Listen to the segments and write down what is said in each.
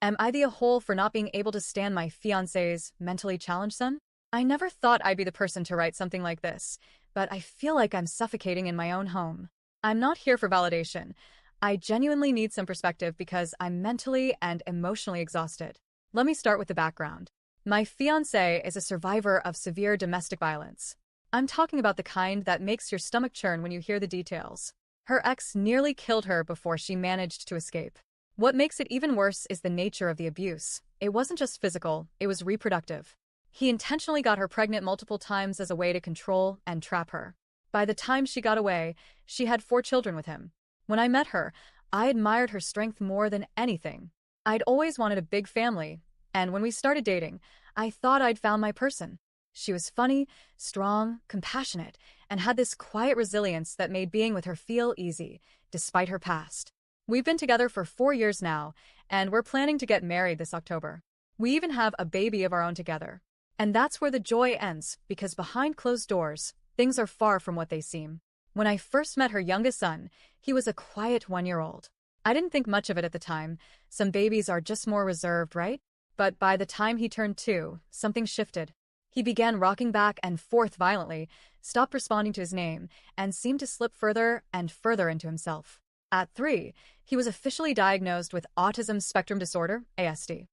Am I the a-hole for not being able to stand my fiancé's mentally challenged son? I never thought I'd be the person to write something like this, but I feel like I'm suffocating in my own home. I'm not here for validation. I genuinely need some perspective because I'm mentally and emotionally exhausted. Let me start with the background. My fiancé is a survivor of severe domestic violence. I'm talking about the kind that makes your stomach churn when you hear the details. Her ex nearly killed her before she managed to escape. What makes it even worse is the nature of the abuse. It wasn't just physical, it was reproductive. He intentionally got her pregnant multiple times as a way to control and trap her. By the time she got away, she had 4 children with him. When I met her, I admired her strength more than anything. I'd always wanted a big family, and when we started dating, I thought I'd found my person. She was funny, strong, compassionate, and had this quiet resilience that made being with her feel easy, despite her past. We've been together for 4 years now, and we're planning to get married this October. We even have a baby of our own together. And that's where the joy ends, because behind closed doors, things are far from what they seem. When I first met her youngest son, he was a quiet 1-year-old. I didn't think much of it at the time. Some babies are just more reserved, right? But by the time he turned 2, something shifted. He began rocking back and forth violently, stopped responding to his name, and seemed to slip further and further into himself. At 3, he was officially diagnosed with autism spectrum disorder, ASD.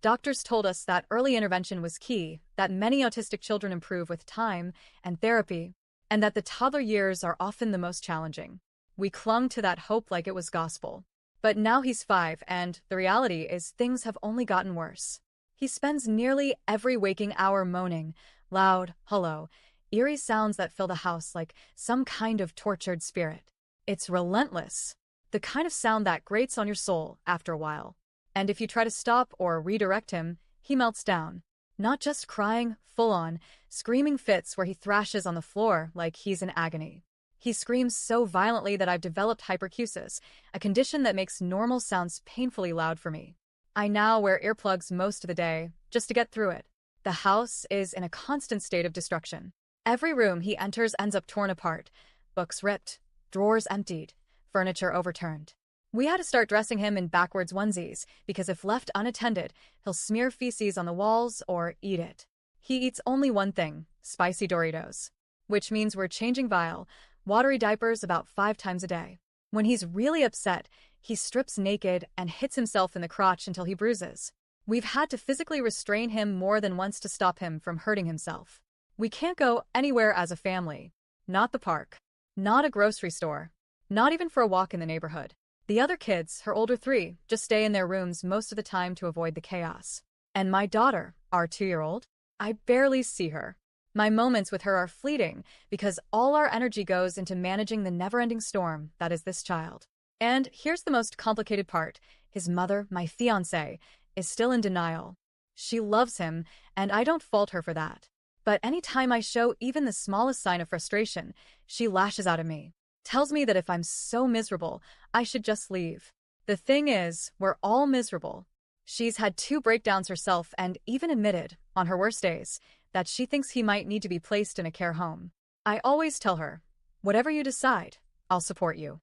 Doctors told us that early intervention was key, that many autistic children improve with time and therapy, and that the toddler years are often the most challenging. We clung to that hope like it was gospel. But now he's 5, and the reality is things have only gotten worse. He spends nearly every waking hour moaning, loud, hollow, eerie sounds that fill the house like some kind of tortured spirit. It's relentless, the kind of sound that grates on your soul after a while. And if you try to stop or redirect him, he melts down. Not just crying, full-on, screaming fits where he thrashes on the floor like he's in agony. He screams so violently that I've developed hyperacusis, a condition that makes normal sounds painfully loud for me. I now wear earplugs most of the day, just to get through it. The house is in a constant state of destruction. Every room he enters ends up torn apart, books ripped, drawers emptied, furniture overturned. We had to start dressing him in backwards onesies, because if left unattended, he'll smear feces on the walls or eat it. He eats only one thing, spicy Doritos. Which means we're changing vile, watery diapers about 5 times a day. When he's really upset, he strips naked and hits himself in the crotch until he bruises. We've had to physically restrain him more than once to stop him from hurting himself. We can't go anywhere as a family. Not the park. Not a grocery store. Not even for a walk in the neighborhood. The other kids, her older 3, just stay in their rooms most of the time to avoid the chaos. And my daughter, our 2-year-old, I barely see her. My moments with her are fleeting because all our energy goes into managing the never-ending storm that is this child. And here's the most complicated part. His mother, my fiancé, is still in denial. She loves him, and I don't fault her for that. But anytime I show even the smallest sign of frustration, she lashes out at me. Tells me that if I'm so miserable, I should just leave. The thing is, we're all miserable. She's had 2 breakdowns herself and even admitted, on her worst days, that she thinks he might need to be placed in a care home. I always tell her, whatever you decide, I'll support you.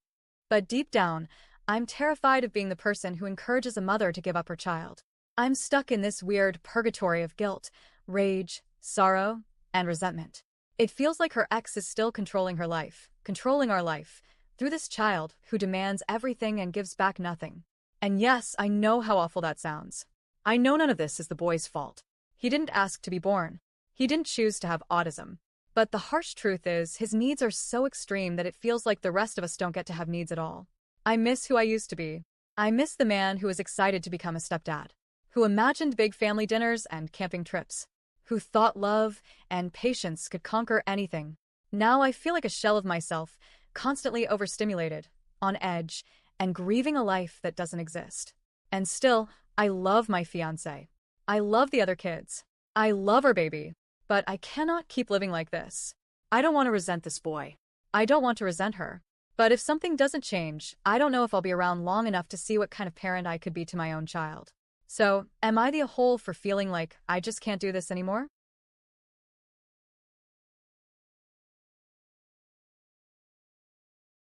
But deep down, I'm terrified of being the person who encourages a mother to give up her child. I'm stuck in this weird purgatory of guilt, rage, sorrow, and resentment. It feels like her ex is still controlling her life, controlling our life, through this child who demands everything and gives back nothing. And yes, I know how awful that sounds. I know none of this is the boy's fault. He didn't ask to be born. He didn't choose to have autism. But the harsh truth is, his needs are so extreme that it feels like the rest of us don't get to have needs at all. I miss who I used to be. I miss the man who was excited to become a stepdad, who imagined big family dinners and camping trips, who thought love and patience could conquer anything. Now I feel like a shell of myself, constantly overstimulated, on edge, and grieving a life that doesn't exist. And still, I love my fiancé. I love the other kids. I love our baby. But I cannot keep living like this. I don't want to resent this boy. I don't want to resent her. But if something doesn't change, I don't know if I'll be around long enough to see what kind of parent I could be to my own child. So, am I the a-hole for feeling like I just can't do this anymore?